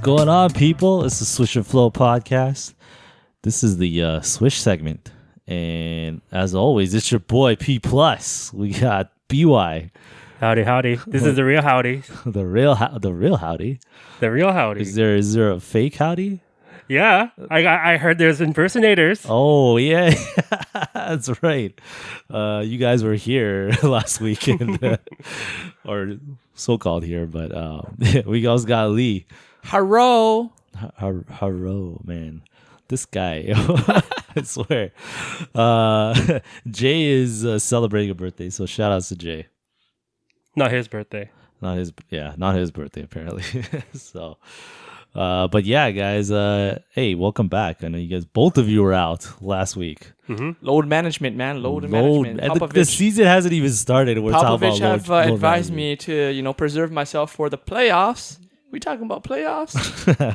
going on, people? It's the Swish and Flow podcast. This is the Swish segment. And as always, it's your boy P+. We got BY. Howdy. This is the real howdy. The real howdy. The real howdy. Is there a fake howdy? Yeah. I heard there's impersonators. Oh, yeah. That's right. You guys were here last weekend. Or so-called here, but we also got Lee. Hello, man. This guy, I swear. Jay is celebrating a birthday, so shout outs to Jay. Not his birthday. Not his birthday, apparently. So, but yeah, guys, hey, welcome back. I know you guys, both of you were out last week. Mm-hmm. Load management, man. Load management. And the season hasn't even started. We're Popovich talking about have advised me to, preserve myself for the playoffs. We talking about playoffs?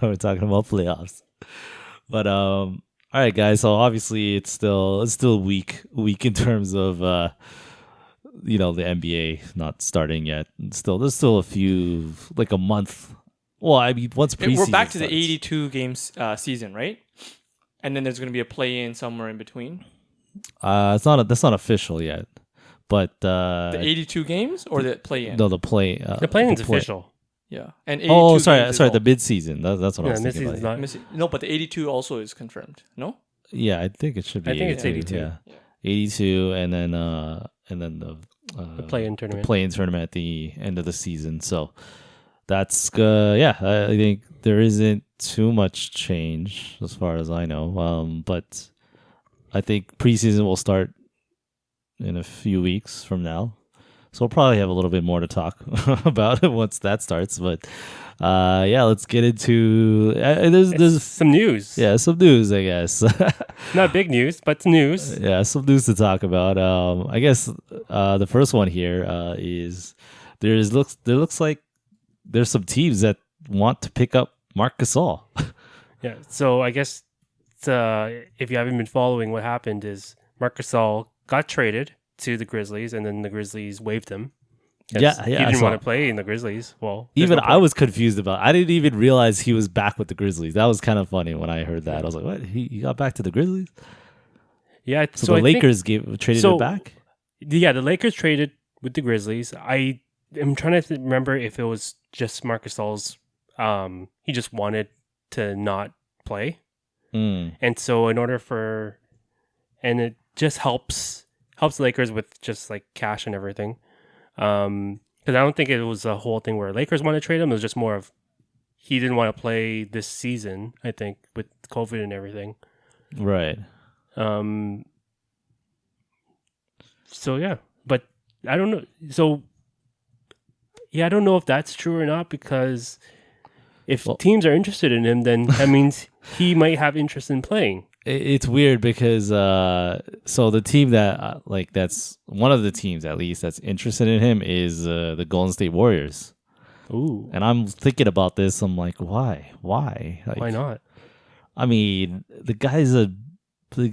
We're talking about playoffs. But all right, guys. So obviously, it's still weak in terms of the NBA not starting yet. There's still a few, like a month. Well, I mean, once preseason we're back to starts. the 82 games season, right? And then there's going to be a play-in somewhere in between. That's not official yet, but the 82 games or the play-in? No, the play. The play-in's official. Yeah, and 82 sorry, the mid-season. That's what I was thinking about. No, but the 82 also is confirmed. No. Yeah, I think it should be. I think it's 82. Yeah. 82, and then the play-in tournament. The play-in tournament at the end of the season. So that's I think there isn't too much change as far as I know. But I think preseason will start in a few weeks from now. So we'll probably have a little bit more to talk about once that starts. But let's get into there's some news. Yeah, some news, I guess. Not big news, but news. Yeah, some news to talk about. I guess the first one here is there looks like there's some teams that want to pick up Marc Gasol. Yeah, so I guess if you haven't been following, what happened is Marc Gasol got traded to the Grizzlies, and then the Grizzlies waived him. Yeah. He didn't want to play in the Grizzlies. Well, even I was confused about. I didn't even realize he was back with the Grizzlies. That was kind of funny when I heard that. I was like, "What? He got back to the Grizzlies?" Yeah. So the Lakers traded it back. Yeah, the Lakers traded with the Grizzlies. I am trying to remember if it was just Marc Gasol's. He just wanted to not play, and so and it just helps the Lakers with just like cash and everything. Because I don't think it was a whole thing where Lakers want to trade him. It was just more of he didn't want to play this season, I think, with COVID and everything. Right. So yeah, but I don't know. So yeah, I don't know if that's true or not, because if teams are interested in him, then that means he might have interest in playing. It's weird because so the team that that's one of the teams at least that's interested in him is the Golden State Warriors. Ooh. And I'm thinking about this. I'm like, why? Like, why not? I mean, the guy's a what do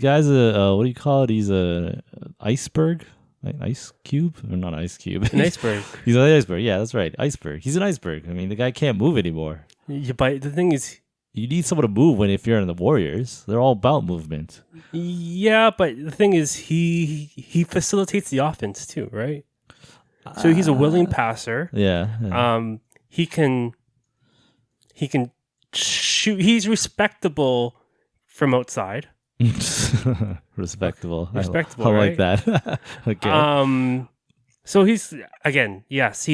you call it? He's a iceberg, like ice cube, or not ice cube? An iceberg. He's an iceberg. Yeah, that's right, iceberg. He's an iceberg. I mean, the guy can't move anymore. Yeah, but the thing is, you need someone to move if you're in the Warriors. They're all about movement. Yeah, but the thing is, he facilitates the offense too, right? So he's a willing passer. Yeah. He can shoot. He's respectable from outside. Respectable. I right? like that. Okay. So he's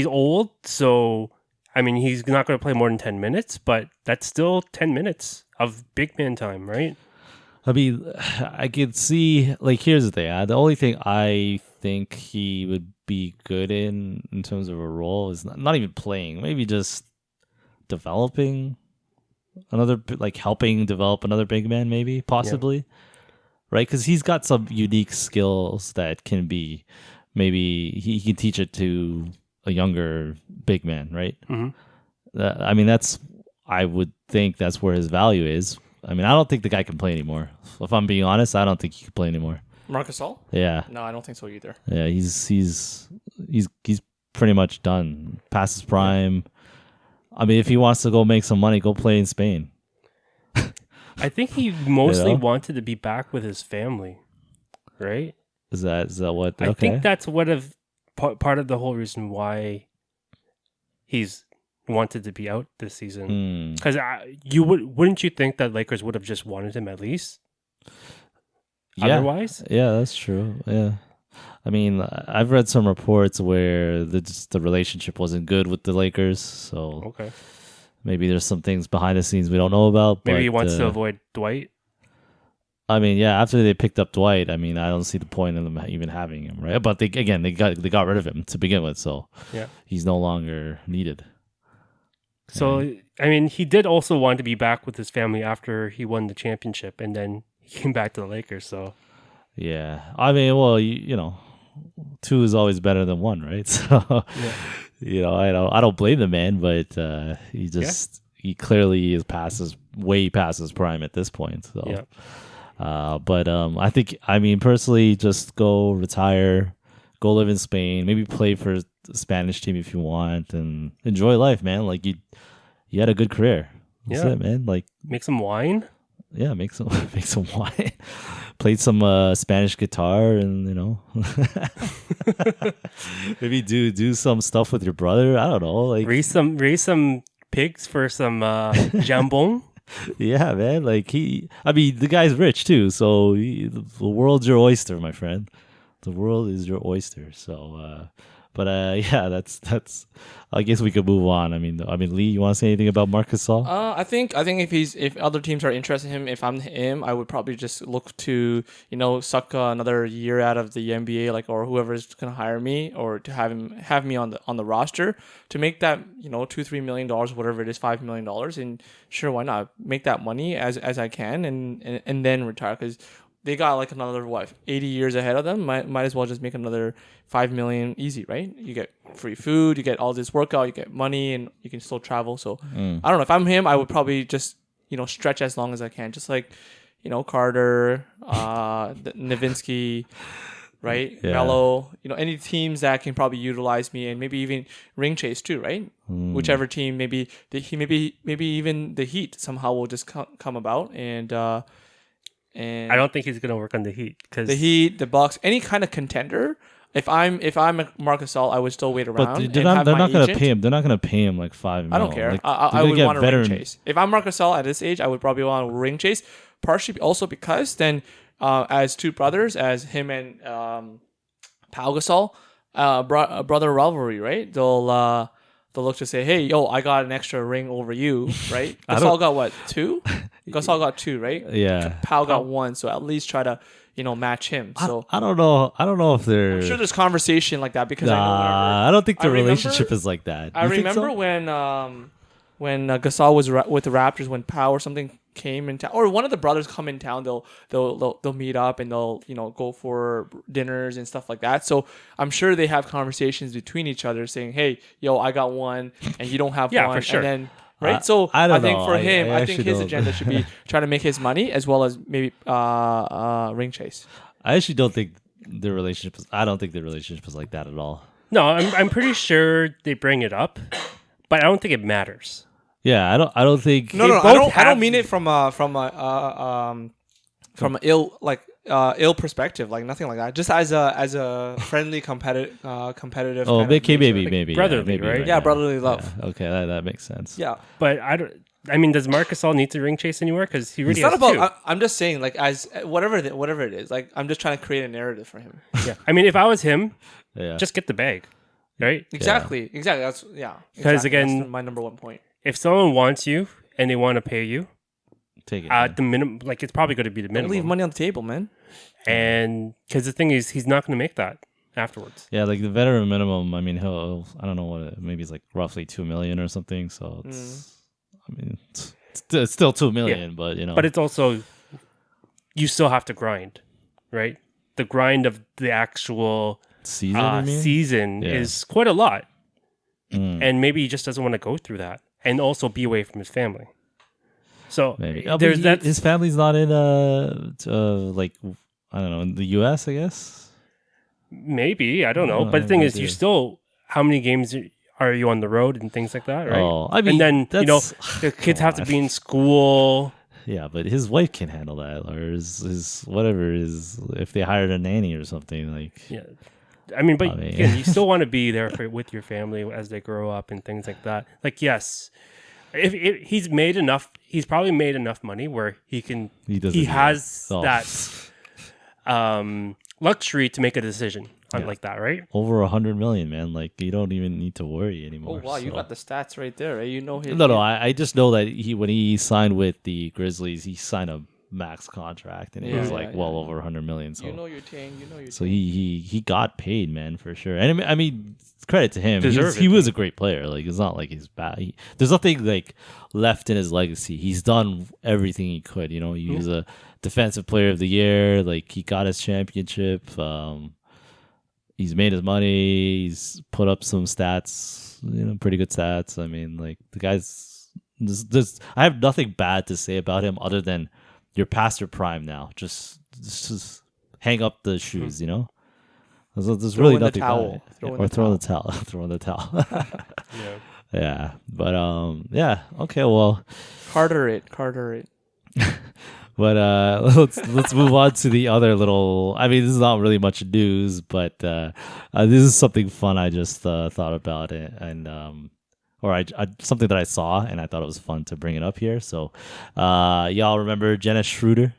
old. So I mean, he's not going to play more than 10 minutes, but that's still 10 minutes of big man time, right? I mean, I could see, like, here's the thing. The only thing I think he would be good in terms of a role is not even playing, maybe just developing helping develop another big man, maybe, possibly. Yeah. Right? Because he's got some unique skills that can be, maybe he can teach it to a younger big man, right? Mm-hmm. I mean, I would think that's where his value is. I mean, I don't think the guy can play anymore. If I'm being honest, I don't think he can play anymore. Marc Gasol? Yeah. No, I don't think so either. Yeah, he's pretty much done. Past his prime. I mean, if he wants to go make some money, go play in Spain. I think he mostly You know? wanted to be back with his family, right? Is that what? I Okay. think that's part of the whole reason why he's wanted to be out this season. Because wouldn't you think that Lakers would have just wanted him at least? Yeah. Otherwise, Yeah, that's true. Yeah. I mean, I've read some reports where the relationship wasn't good with the Lakers, so okay. maybe there's some things behind the scenes we don't know about. Maybe but, he wants to avoid Dwight. I mean, yeah, after they picked up Dwight, I mean, I don't see the point in them even having him, right? But they got rid of him to begin with, so Yeah. he's no longer needed. So, I mean, he did also want to be back with his family after he won the championship, and then he came back to the Lakers. So, Yeah, I mean, well, you know, 2 is always better than 1, right? So, you know, I don't blame the man, but he clearly is way past his prime at this point. So, but I think, I mean, personally, just go retire, go live in Spain, maybe play for the Spanish team if you want, and enjoy life, man. Like you had a good career. That's it, man. Like make some wine. Yeah, make some wine. Played some Spanish guitar, and you know, maybe do some stuff with your brother. I don't know, like raise some pigs for some jambon. Yeah, man. Like I mean, the guy's rich too, so the world's your oyster, my friend. The world is your oyster. So, yeah, that's. I guess we could move on. I mean, Lee, you want to say anything about Marc Gasol? I think if other teams are interested in him, if I'm him, I would probably just look to suck another year out of the NBA, like, or whoever's gonna hire me, or to have me on the roster to make that $2-3 million, whatever it is, $5 million, and sure, why not make that money as I can and then retire, because they got like another 80 years ahead of them. Might as well just make another $5 million easy, right? You get free food, you get all this workout, you get money, and you can still travel. So I don't know, if I'm him, I would probably just stretch as long as I can, just like Carter, Nowitzki, right? Yeah. Melo, any teams that can probably utilize me, and maybe even ring chase too, right? Whichever team, maybe even the Heat somehow will just come about, and I don't think he's gonna work on the Heat, because the Heat, the Bucks, any kind of contender. If I'm Marc Gasol, I would still wait around. But they're not going to pay him. They're not going to pay him like $5 million. I don't care. Like, I would want a ring chase. If I'm Marc Gasol at this age, I would probably want a ring chase. Partially also because then, as two brothers, as him and Pau Gasol, brother rivalry, right? They'll look to say, hey, yo, I got an extra ring over you, right? Gasol got what, 2? Gasol got 2, right? Yeah. Pau got 1, so at least try to match him. So I don't know if they're. I'm sure there's conversation like that, because I don't think the relationship is like that. I remember when Gasol was with the Raptors, when Pau or something came in town, or one of the brothers come in town, they'll meet up, and they'll go for dinners and stuff like that. So I'm sure they have conversations between each other, saying, hey, yo, I got 1 and you don't have 1. for sure. And then right, so I think know. for him, I I think his don't. agenda should be trying to make his money, as well as maybe ring chase. I actually don't think the relationship is. I don't think the relationship is like that at all. No, I'm pretty sure they bring it up, but I don't think it matters. Yeah, I don't think. No, I don't mean it from a ill perspective, like nothing like that. Just as a friendly competitive. Oh, maybe maybe brotherly, maybe, right? Yeah, brotherly love. Yeah, okay, that makes sense. Yeah, But I mean, does Marc Gasol need to ring chase anywhere? Because he really it's has not 2. about. I'm just saying, like, as whatever it is. Like, I'm just trying to create a narrative for him. Yeah. I mean, if I was him, Yeah. just get the bag, right? Exactly. That's Because again, that's my number one point. If someone wants you and they want to pay you, Take it. the minimum, like, it's probably going to be the Don't minimum. leave money on the table, man. And because the thing is, he's not going to make that afterwards. Yeah, like the veteran minimum. I mean, I don't know what maybe it's like roughly $2 million or something. So it's. I mean, it's still $2 million, but But it's also, you still have to grind, right? The grind of the actual season. is quite a lot. And maybe he just doesn't want to go through that, and also be away from his family. So Maybe there's that. His family's not in like I don't know, in the U.S. I guess. Maybe, I don't know. But the thing is, you still, how many games are you on the road and things like that, right? Oh, I mean, and then the kids have to be in school. Yeah, but his wife can handle that, or his whatever is if they hired a nanny or something like. Yeah, I mean, but again, you still want to be there with your family as they grow up and things like that. Like, yes, if he's probably made enough money where he has that luxury to make a decision like that, right? Over 100 million, man. Like, you don't even need to worry anymore. Oh wow, you got the stats right there, right? You know his. No, I just know that when he signed with the Grizzlies, he signed a max contract, and it was well over 100 million. So you know your team. So he got paid, man, for sure. And I mean, credit to him. Deserve He was a great player. Like, it's not like he's bad. There's nothing like left in his legacy. He's done everything he could. You know, he was a defensive player of the year. Like, he got his championship. He's made his money. He's put up some stats, pretty good stats. I mean, like, the guy's. I have nothing bad to say about him other than you're past your prime now. Just hang up the shoes, There's really nothing bad. Or throw in the towel. Throw in the towel. Yeah. But okay, well. Carter it. But let's move on to the other little. I mean, this is not really much news, but this is something fun I just thought about it, and I something that I saw, and I thought it was fun to bring it up here. So, y'all remember Dennis Schroder?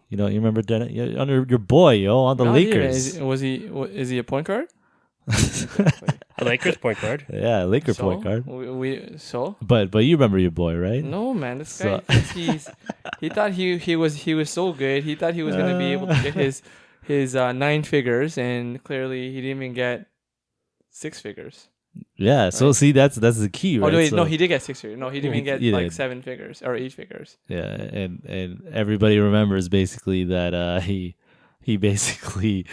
You remember Dennis? Under your boy, on the Lakers. Is he a point guard? A Lakers point guard. Yeah, Laker point guard. But you remember your boy, right? No, man. This guy, he thought he was so good. He thought he was gonna be able to get his 9 figures, and clearly he didn't even get 6 figures. Yeah. Right? So see, that's the key, right? Oh wait, no, he did get 6 figures. No, he didn't even get 7 figures or 8 figures. Yeah, and everybody remembers basically that he basically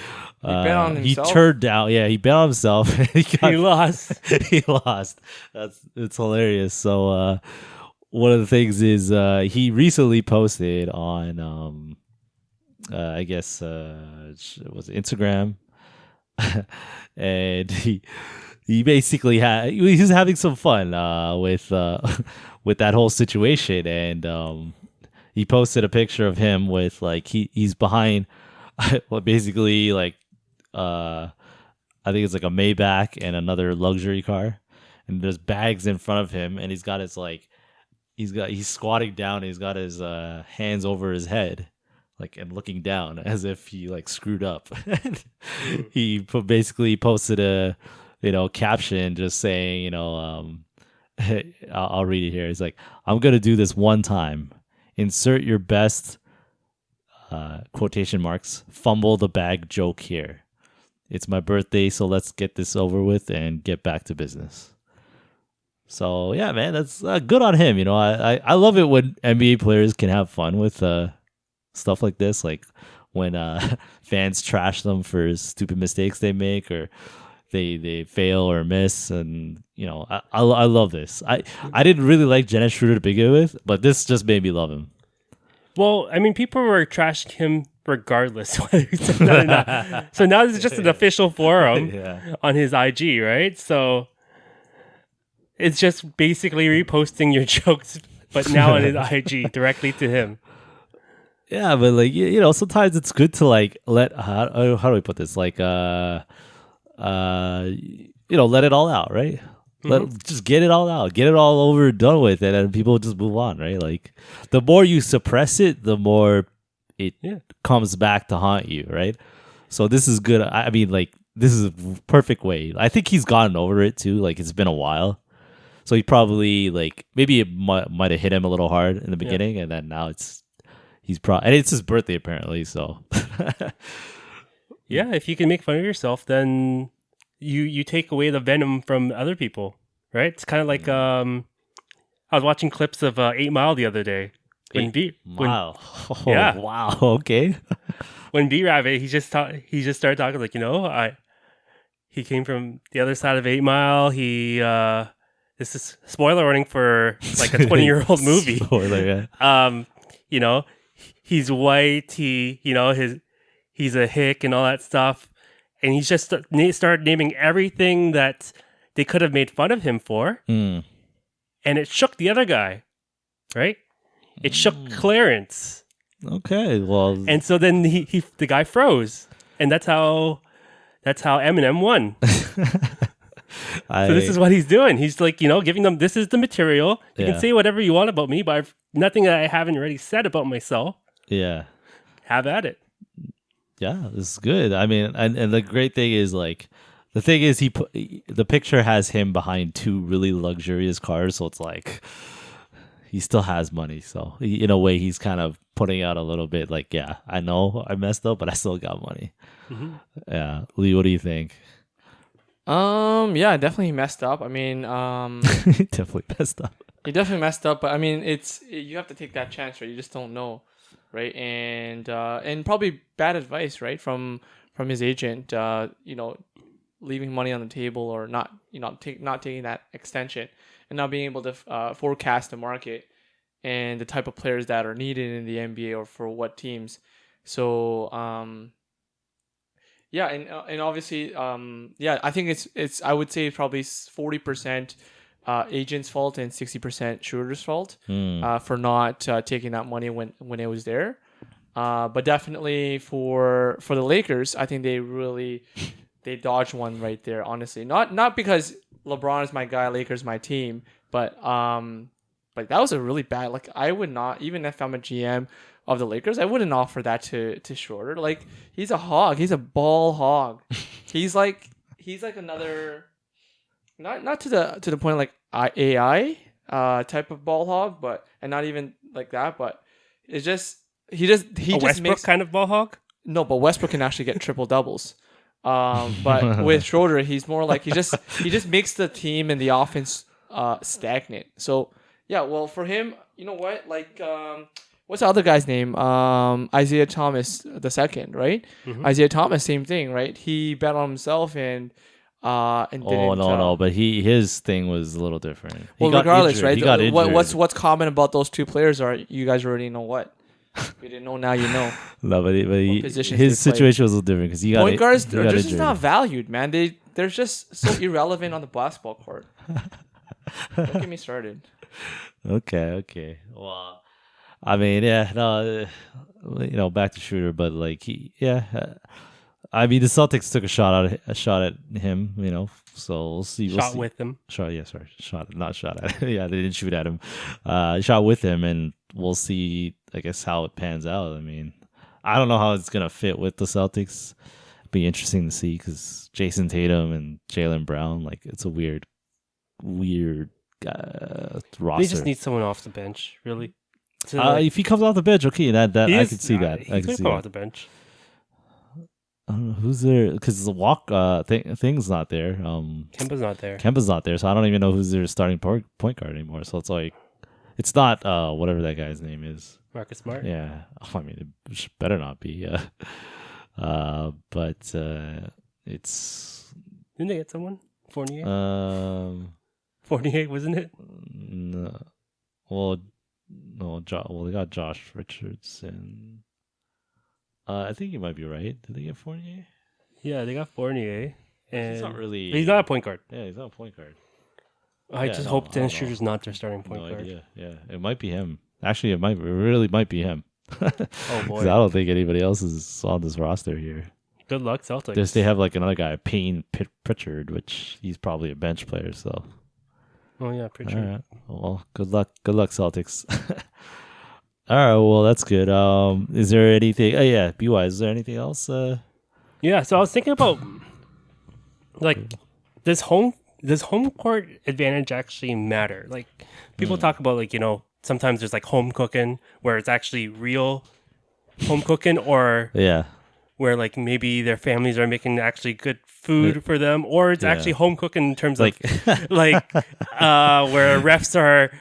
bet on himself. He turned down. Yeah, he bet on himself. He lost. He lost. It's hilarious. So one of the things is he recently posted on I guess was it Instagram, and he basically he was having some fun with that whole situation, and he posted a picture of him with like he's behind. Well, basically, like, I think it's like a Maybach and another luxury car, and there's bags in front of him, and he's got his he's squatting down, and he's got his hands over his head, like, and looking down as if he like screwed up. He basically posted a caption just saying, I'll read it here. He's like, "I'm gonna do this one time. Insert your best." Quotation marks, fumble the bag joke here. It's my birthday, so let's get this over with and get back to business. So yeah, man, that's good on him. I love it when NBA players can have fun with stuff like this, like when fans trash them for stupid mistakes they make, or they fail or miss, and I love this. I didn't really like Dennis Schroder to begin with, but this just made me love him. Well, I mean, people were trashing him regardless whether he said that or not. So now this is just an official forum on his IG, right? So it's just basically reposting your jokes, but now on his IG directly to him. Yeah, but like sometimes it's good to like let how do we put this, like let it all out, right? Just get it all out, get it all over and done with, and people just move on, right? Like, the more you suppress it, the more it comes back to haunt you, right? So this is good. I mean, like, this is a perfect way. I think he's gotten over it too. Like, it's been a while, so he probably like maybe it might have hit him a little hard in the beginning, and then now and it's his birthday apparently. So yeah, if you can make fun of yourself, then you take away the venom from other people, right? It's kind of like I was watching clips of 8 Mile the other day. Wow. Wow. Okay. When B-Rabbit, he just started talking like, he came from the other side of 8 Mile. This is spoiler warning for like a 20-year-old movie. Spoiler, yeah. He's white. He's a hick and all that stuff. And he just started naming everything that they could have made fun of him for, Mm. and it shook the other guy, right? It shook Clarence, Okay, well, and so then the guy froze, and that's how Eminem won. So this is what he's doing. He's like, giving them, this is the material. You Yeah. can say whatever you want about me, but nothing that I haven't already said about myself. yeah. Have at it. Yeah, this is good. I mean, and the great thing is like, the thing is the picture has him behind two really luxurious cars, so it's like he still has money. So in a way, he's kind of putting out a little bit like, yeah, I know I messed up, but I still got money. Mm-hmm. Yeah, Lee, what do you think? Yeah, definitely messed up. I mean, Definitely messed up. he definitely messed up, but I mean, you have to take that chance, right? You just don't know, right? And probably bad advice, right, from his agent. Leaving money on the table or not taking that extension and not being able to forecast the market and the type of players that are needed in the NBA or for what teams. So yeah, and obviously I think it's I would say it's probably 40% agent's fault and 60% Schroder's fault for not taking that money when it was there. But definitely for the Lakers, I think they dodged one right there, honestly. Not because LeBron is my guy, Lakers my team, but that was a really bad. Like, I would not, even if I'm a GM of the Lakers, I wouldn't offer that to Schroder. Like, he's a hog. He's a ball hog. he's like another, not to the point like AI type of ball hog, but and not even like that, but it's just he just Westbrook makes kind of ball hog. No, but Westbrook can actually get triple doubles. But with Schroder, he's more like he just makes the team and the offense stagnant. So yeah, well for him, you know what? Like what's the other guy's name? Isaiah Thomas the second, right? Mm-hmm. Isaiah Thomas, same thing, right? He bet on himself and didn't. No, but his thing was a little different. Well, regardless, injured. right? He got injured. What's common about those two players are you guys already know what. If you didn't know, now you know. No, but positions his they play. situation was a little different because he got point guards are just injured. not valued, man. They're just so irrelevant on the basketball court. Don't get me started. Okay. Well, I mean, yeah, no, back to Schroder, but like I mean, the Celtics took a shot at him, so we'll see. Shot with him. Not shot at him. Yeah, they didn't shoot at him. Shot with him, and we'll see, I guess, how it pans out. I mean, I don't know how it's going to fit with the Celtics. Be interesting to see because Jason Tatum and Jaylen Brown, like, it's a weird roster. They just need someone off the bench, really. If he comes off the bench, okay, that I could see that. He could come off the bench. I don't know who's there because the thing's not there. Kemba's not there. Kemba's not there, so I don't even know who's their starting point guard anymore. So it's like, it's not whatever that guy's name is. Marcus Smart. Yeah, I mean, it better not be. But it's. Didn't they get someone? Fournier. 48, wasn't it? No. Well, no. They got Josh Richardson. I think you might be right. Did they get Fournier? Yeah, they got Fournier. And He's not really. He's not a point guard. Yeah, he's not a point guard. I hope Dennis Schroeder's not their starting point guard. Idea. Yeah, it might be him. Actually, it really might be him. Oh boy! I don't think anybody else is on this roster here. Good luck, Celtics. They have like another guy, Payne Pritchard, which he's probably a bench player. So. Oh yeah, Pritchard. All right. Well, good luck, Celtics. All right. Well, that's good. Is there anything? Oh yeah, BY. Is there anything else? Yeah. So I was thinking about like does home court advantage actually matter? Like people talk about like sometimes there's like home cooking where it's actually real home cooking or yeah. Where like maybe their families are making actually good food for them, or it's actually home cooking in terms of like where refs are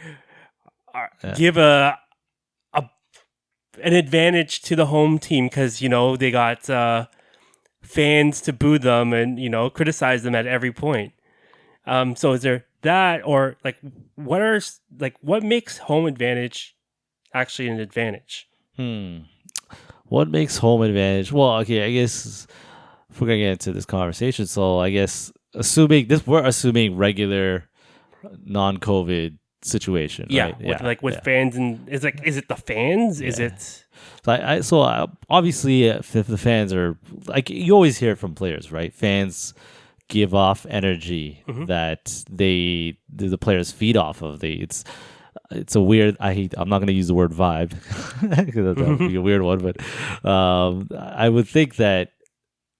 give an advantage to the home team because they got fans to boo them and criticize them at every point. So is there that, or like what makes home advantage actually an advantage? What makes home advantage? Well, okay, I guess if we're gonna get into this conversation, so I guess we're assuming regular non-COVID situation, Yeah, right? with fans, and is it the fans? Is it Obviously, if the fans are like, you always hear it from players, right? Fans give off energy that the players feed off of. It's a weird. I'm not going to use the word vibe because that would be a weird one, but I would think that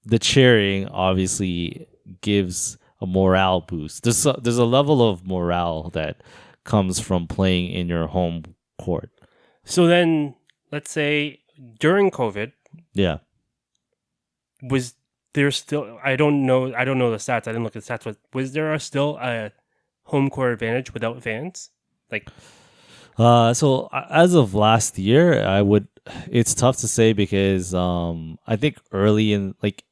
the cheering obviously gives a morale boost. There's a level of morale that comes from playing in your home court. so? Then let's say during COVID, Yeah. was there still? I don't know the stats. I didn't look at the stats. But was there still a home court advantage without fans? Like, So as of last year, it's tough to say because I think early in, like,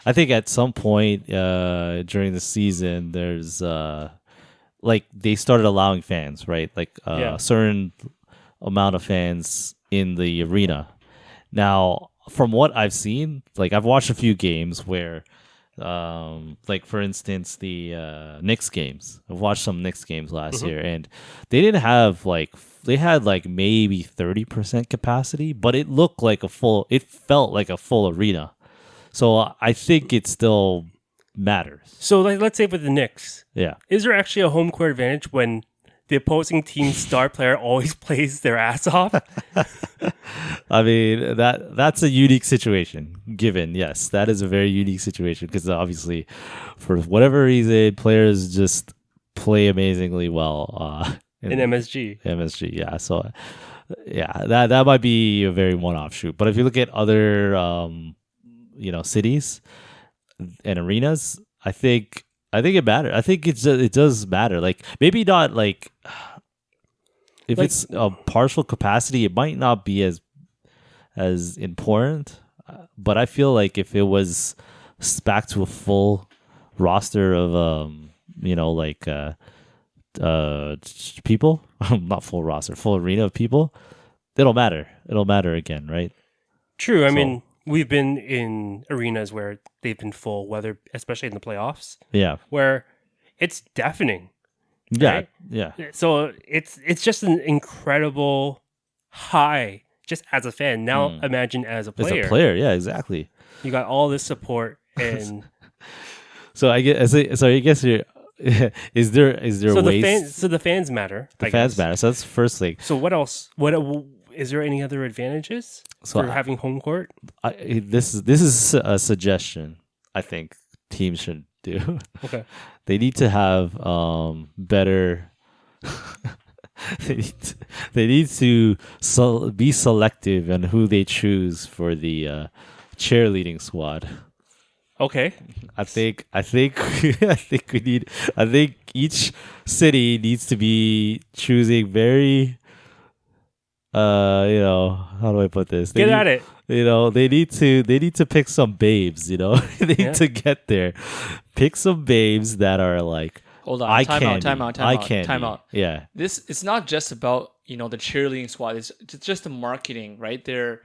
I think at some point during the season, there's like they started allowing fans, right? Like a certain amount of fans in the arena. Now, from what I've seen, like I've watched a few games where, like for instance, the Knicks games. I've watched some Knicks games last year, and they didn't have they had like maybe 30% capacity, but it felt like a full arena. So I think it still matters. so like let's say with the Knicks, Yeah. is there actually a home court advantage when the opposing team's star player always plays their ass off? I mean, that's a unique situation, given, yes. That is a very unique situation because obviously, for whatever reason, players just play amazingly well In MSG. MSG, yeah. So, yeah, that might be a very one-off shoot. But if you look at other, cities and arenas, I think it matters. I think it does matter. Like, maybe not like if Like- it's a partial capacity, it might not be as important. But I feel like if it was back to a full roster of people, not full roster, full arena of people, it'll matter. It'll matter again, right? True. I So- mean, we've been in arenas where they've been full, whether especially in the playoffs, Yeah. where it's deafening. Yeah. Right? Yeah. So it's just an incredible high just as a fan. Now imagine as a As player. a player, yeah, exactly. You got all this support and So I guess you're, is there so ways the fans matter. the I fans guess. matter? So that's the first thing. So what else? Is there any other advantages So for having home court? This is a suggestion I think teams should do. Okay. They need to have better. they need to be selective on who they choose for the cheerleading squad. Okay. I think I think each city needs to be choosing very how do I put this? Get at it. They need to pick some babes, they need to get there. Pick some babes that are like Hold on. eye Time candy. out. Yeah. It's not just about the cheerleading squad. It's just the marketing, right? Their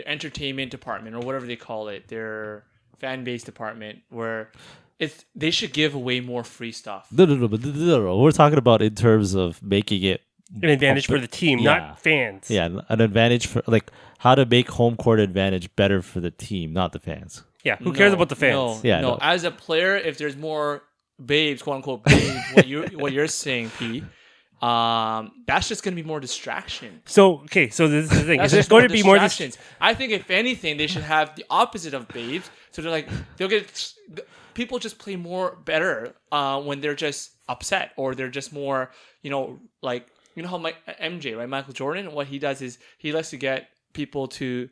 entertainment department or whatever they call it, their fan base department, where they should give away more free stuff. No. We're talking about in terms of making it An advantage for the team, Yeah. not fans. yeah, an advantage for like how to make home court advantage better for the team, not the fans. Yeah. Who cares No, about the fans? No, Yeah, no. no. As a player, if there's more babes, quote unquote babes, what you're saying, P, that's just gonna be more distraction. So this is the thing. That's Is just there's going to be more distractions. I think if anything, they should have the opposite of babes. So they'll get people just play more better when they're just upset or they're just more like how MJ, right, Michael Jordan, what he does is he likes to get people to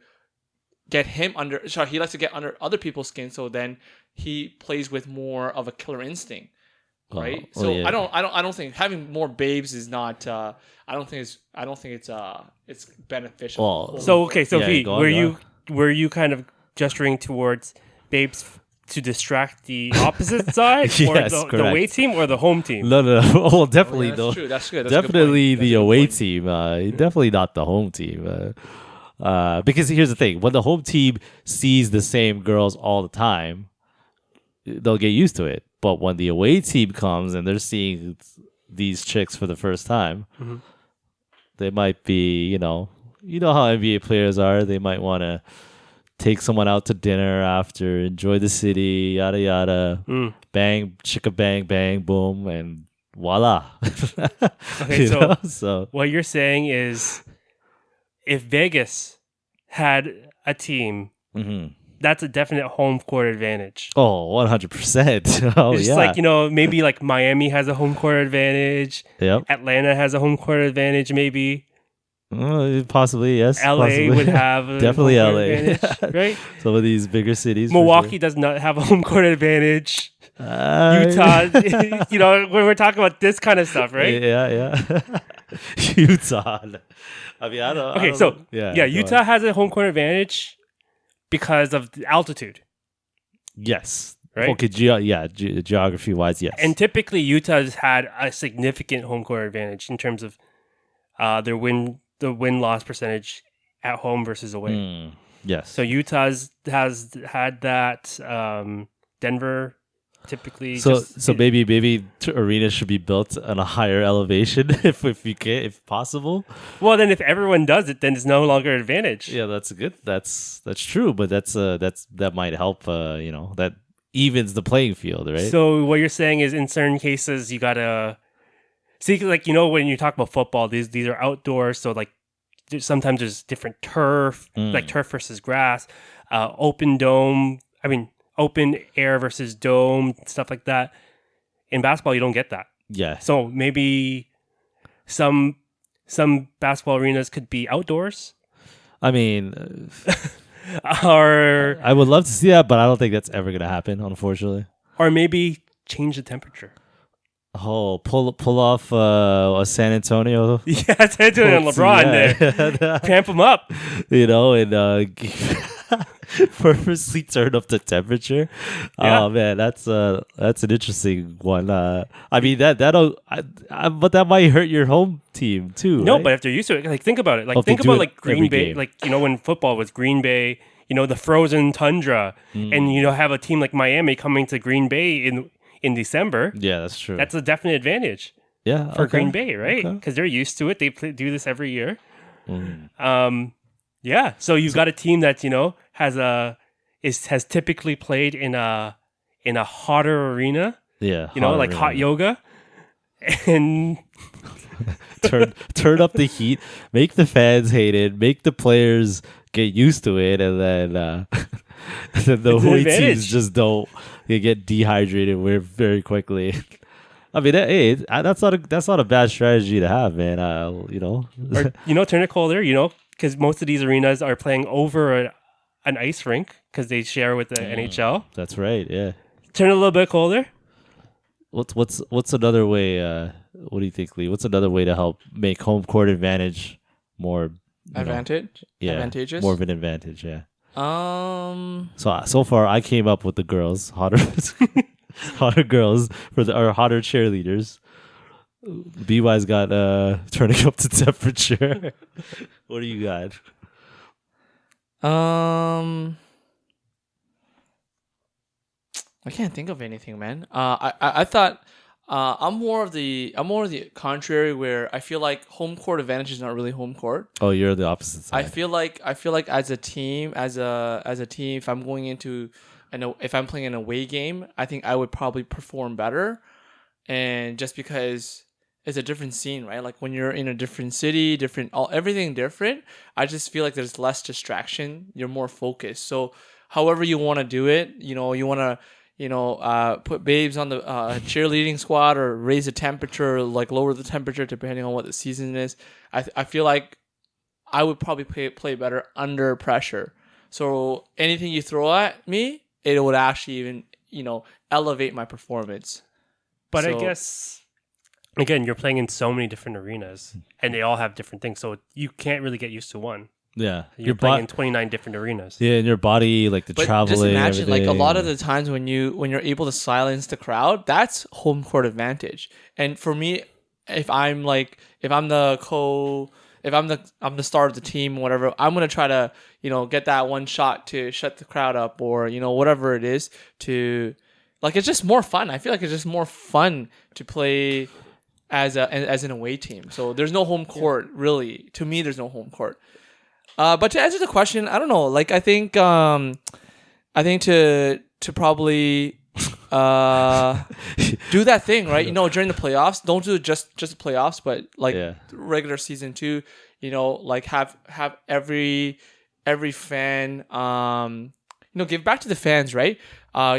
get him under. Sorry, he likes to get under other people's skin. So then he plays with more of a killer instinct. Right, yeah. I don't think having more babes is not. I don't think it's beneficial. Well, So Yeah, Pete, go on. were you kind of gesturing towards babes to distract the opposite side, or Yes, the correct. away team, or the home team? No. Well, definitely that's though. true. That's good. That's a good Definitely point. the That's a good away point. team. Definitely not the home team. Because here's the thing: when the home team sees the same girls all the time, they'll get used to it. But when the away team comes and they're seeing these chicks for the first time, they might be, you know how NBA players are. They might want to take someone out to dinner after, enjoy the city, yada yada, bang, chicka bang bang, boom, and voila. Okay, so what you're saying is, if Vegas had a team, that's a definite home court advantage. Oh, 100%. Oh, it's yeah. like, maybe like Miami has a home court advantage. Yep. Atlanta has a home court advantage, maybe. Possibly, yes. LA possibly. would have a definitely home LA, court advantage, right? Some of these bigger cities. Milwaukee does not have a home court advantage. Utah, when we're talking about this kind of stuff, right? Yeah. Utah. I mean, I don't. Okay, I don't so know. Utah has a home court advantage because of the altitude. Yes. Right. Okay. Geography wise, yes. And typically, Utah has had a significant home court advantage in terms of the win-loss percentage at home versus away. Yes. So Utah has had that. Denver typically. So maybe arenas should be built on a higher elevation if possible. Well, then if everyone does it, then it's no longer an advantage. Yeah, that's good. That's true, but that might help. That evens the playing field, right? So what you're saying is, in certain cases, you gotta see, like, when you talk about football, these are outdoors, so like sometimes there's different turf, like turf versus grass, open air versus dome, stuff like that. In basketball, you don't get that. Yeah. So maybe some basketball arenas could be outdoors. I mean, or I would love to see that, but I don't think that's ever going to happen, unfortunately. Or maybe change the temperature. Oh, pull off a San Antonio. Yeah, San Antonio and LeBron there. Cramp them up. And purposely turn up the temperature. Yeah. Oh man, that's an interesting one. I mean but that might hurt your home team too. No, right? but if they're used to it, like, think about it. Like, Oh, think they do about it like Green every Bay, game. like, when football was Green Bay, the frozen tundra, and have a team like Miami coming to Green Bay in December. Yeah, that's true. That's a definite advantage. Yeah, for okay. Green Bay, right? Okay. Because they're used to it. They do this every year. Yeah. So you've got a team that has typically played in a hotter arena. Yeah, like hot yoga, and turn up the heat, make the fans hate it, make the players get used to it, and then the away teams just don't. They get dehydrated very quickly. I mean, hey, that's not a bad strategy to have, man. Or, turn it colder. Because most of these arenas are playing over an ice rink because they share with the NHL. That's right. Yeah. Turn it a little bit colder. What's another way? What do you think, Lee? What's another way to help make home court advantage more advantageous? More of an advantage. Yeah. So far I came up with the girls, hotter girls or hotter cheerleaders. BY's got turning up the temperature. What do you got? I can't think of anything, man. I thought I'm more of the contrary, where I feel like home court advantage is not really home court. Oh, you're the opposite side. I feel like as a team, if I'm going into if I'm playing an away game, I think I would probably perform better, and just because it's a different scene, right? Like when you're in a different city, everything different. I just feel like there's less distraction. You're more focused. So however you want to do it, you want to put babes on the cheerleading squad or raise the temperature, like lower the temperature depending on what the season is. I feel like I would probably play better under pressure. So anything you throw at me, it would actually even elevate my performance. But I guess, again, you're playing in so many different arenas, and they all have different things, so you can't really get used to one. Yeah, you're playing in 29 different arenas. Yeah, and your body, like the traveling. Just imagine, everything. like a lot of the times when you're able to silence the crowd, that's home court advantage. And for me, if I'm the star of the team, whatever, I'm gonna try to get that one shot to shut the crowd up, or whatever it is to like it's just more fun. I feel like it's just more fun to play as an away team. So there's no home court really. To me, there's no home court. But to answer the question, I don't know. Like I think to probably do that thing, right? You know, during the playoffs, don't do just the playoffs, but like regular season too. You know, like have every fan, give back to the fans, right?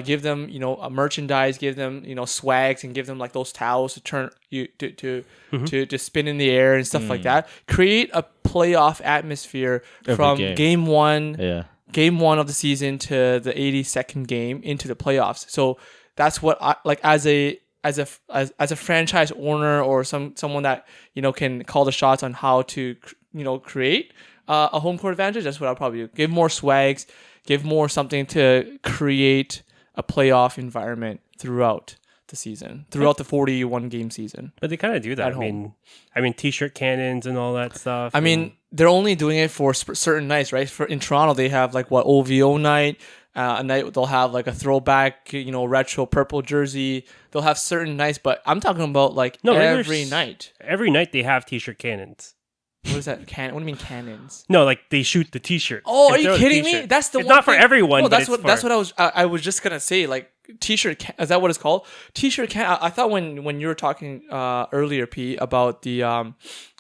Give them, a merchandise, give them, swags, and give them like those towels to turn to spin in the air and stuff like that. Create a playoff atmosphere from game one of the season to the 82nd game into the playoffs. So that's what I like as a franchise owner or someone that can call the shots on how to create a home court advantage. That's what I'll probably do. Give more swags, give more something to create a playoff environment throughout the season, throughout the 41 game season. But they kind of do that. I mean, t-shirt cannons and all that stuff. I mean, they're only doing it for certain nights, right? In Toronto, they have like OVO night. A night they'll have like a throwback, retro purple jersey. They'll have certain nights, but I'm talking about like every night. Every night they have t-shirt cannons. What is that? What do you mean cannons? No, like they shoot the t-shirt. Oh, are you kidding me? That's it's not for everyone. No, that's what I was just gonna say. Like t-shirt, is that what it's called? T-shirt can. I thought when you were talking earlier, P, about the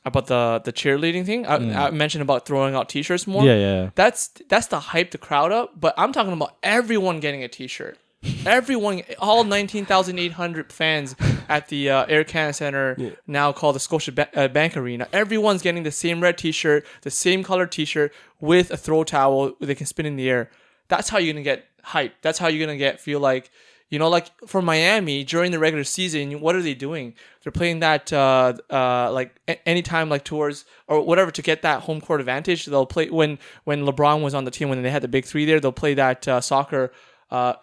cheerleading thing. I mentioned about throwing out t-shirts more. Yeah. That's to hype the crowd up. But I'm talking about everyone getting a t-shirt. Everyone, all 19,800 fans at the Air Canada Centre, now called the Scotia Bank Arena. Everyone's getting the same red t-shirt, the same color t-shirt with a throw towel they can spin in the air. That's how you're gonna get hype. That's how you're gonna feel like, like for Miami during the regular season, what are they doing? They're playing that like anytime like tours or whatever to get that home court advantage. They'll play when LeBron was on the team, when they had the big three there. They'll play that soccer. Like get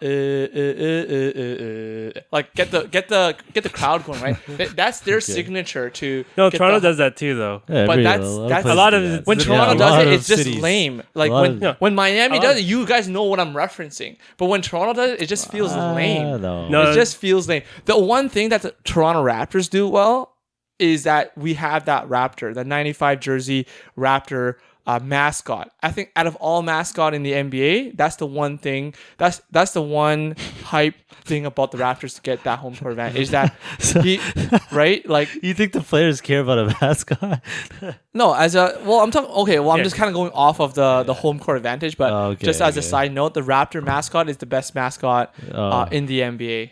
the crowd going, right? That's their signature to. No, Toronto does that too, though. Yeah, but that's a lot of it. When Toronto does it, it's just cities. lame. Like when Miami does it, you guys know what I'm referencing. But when Toronto does it, it just feels lame. No, it just feels lame. The one thing that the Toronto Raptors do well is that we have that Raptor, the 95 jersey Raptor. Mascot. I think out of all mascot in the NBA, that's the one thing. That's the one hype thing about the Raptors to get that home court advantage. Is that right? Like, you think the players care about a mascot? No, I'm talking. Okay, well, I'm just kind of going off of the home court advantage, but just as a side note, the Raptor mascot is the best mascot in the NBA.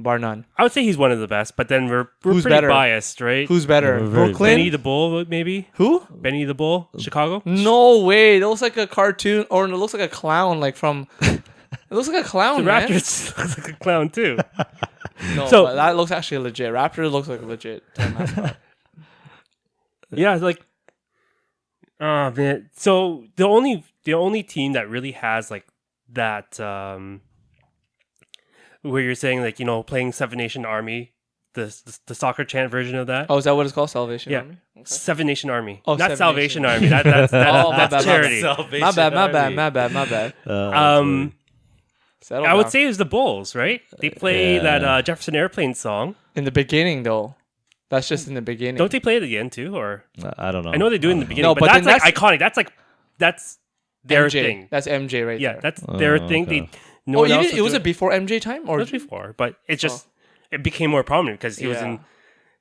Bar none. I would say he's one of the best, but then we're pretty better? Biased, right? Who's better? Brooklyn? Benny the Bull, maybe? Who? Benny the Bull? Chicago? No way. It looks like a cartoon, or it looks like a clown, like from... It looks like a clown, the man. Raptors looks like a clown, too. No, so, but that looks actually legit. Raptor looks like a legit mascot. Yeah, like... Oh, man. So, the only team that really has, like, that... where you're saying, like, playing Seven Nation Army, the soccer chant version of that. Oh, is that what it's called? Salvation Army? Okay. Seven Nation Army. Oh, not Salvation Army. That's charity. My bad. I would say it was the Bulls, right? They play that Jefferson Airplane song. In the beginning, though. That's just in the beginning. Don't they play it at the end, too? Or I don't know. I know they do it in the beginning, no, but that's like iconic. That's their MJ. thing. That's MJ right there. Yeah, that's their thing. Okay. Was it before MJ time? Or? It was before, but it just it became more prominent because he was in